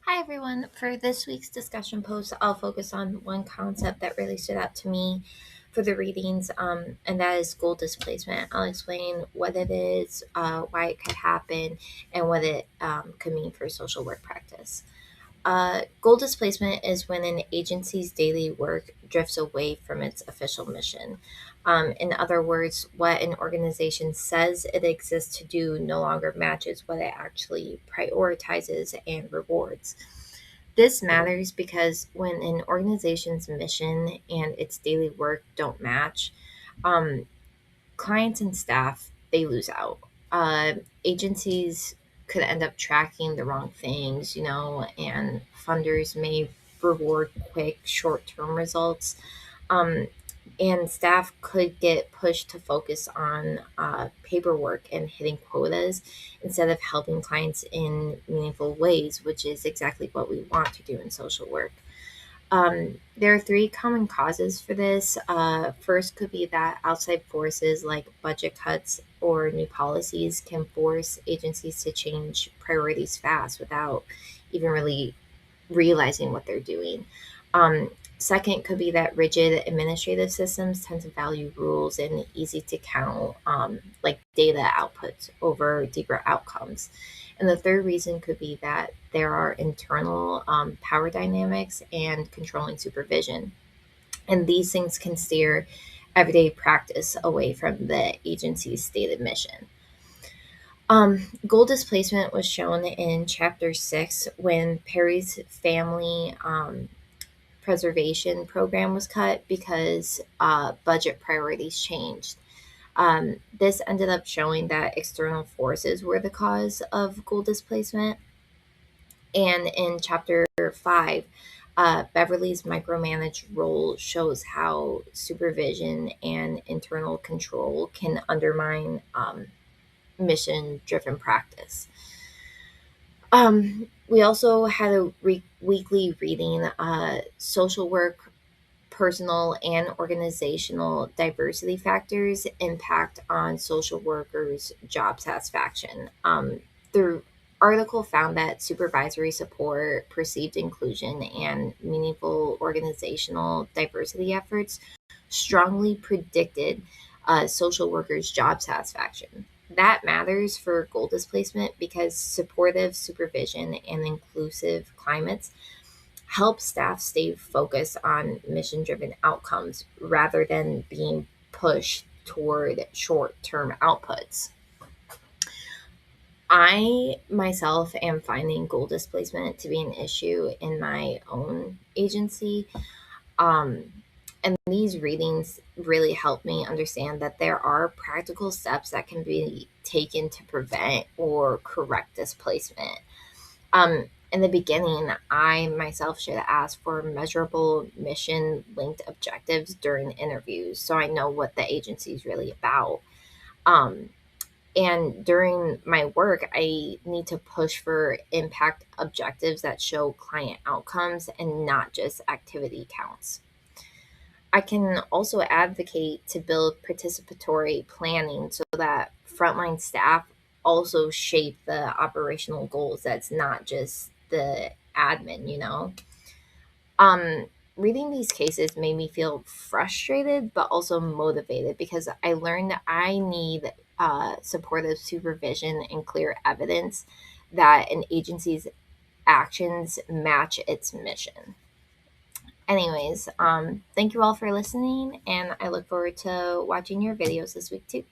Hi, everyone. For this week's discussion post, I'll focus on one concept that really stood out to me for the readings, and that is goal displacement. I'll explain what it is, why it could happen, and what it could mean for social work practice. Goal displacement is when an agency's daily work drifts away from its official mission. In other words, what an organization says it exists to do no longer matches what it actually prioritizes and rewards. This matters because when an organization's mission and its daily work don't match, um, clients and staff they lose out. Agencies could end up tracking the wrong things, and funders may reward quick short-term results. Um, and staff could get pushed to focus on paperwork and hitting quotas instead of helping clients in meaningful ways, which is exactly what we want to do in social work. There are three common causes for this. First, could be that outside forces like budget cuts or new policies can force agencies to change priorities fast without even really realizing what they're doing. Second, could be that rigid administrative systems tend to value rules and easy to count, like data outputs over deeper outcomes. And the third reason could be that there are internal power dynamics and controlling supervision. And these things can steer everyday practice away from the agency's stated mission. Goal displacement was shown in chapter 6 when Perry's family preservation program was cut because budget priorities changed. This ended up showing that external forces were the cause of goal displacement. And in chapter 5, Beverly's micromanaged role shows how supervision and internal control can undermine mission driven practice. We also had a weekly reading, social work, personal and organizational diversity factors impact on social workers' job satisfaction. The article found that supervisory support, perceived inclusion, and meaningful organizational diversity efforts strongly predicted social workers' job satisfaction. That matters for goal displacement because supportive supervision and inclusive climates help staff stay focused on mission driven outcomes rather than being pushed toward short term outputs. I myself am finding goal displacement to be an issue in my own agency. Um, and these readings really help me understand that there are practical steps that can be taken to prevent or correct displacement. In the beginning, I myself should ask for measurable mission linked objectives during interviews so I know what the agency is really about. Um, and during my work, I need to push for impact objectives that show client outcomes and not just activity counts. I can also advocate to build participatory planning so that frontline staff also shape the operational goals. That's not just the admin. Um, Reading these cases made me feel frustrated, but also motivated because I learned that I need supportive supervision and clear evidence that an agency's actions match its mission. Anyways, thank you all for listening, and I look forward to watching your videos this week too.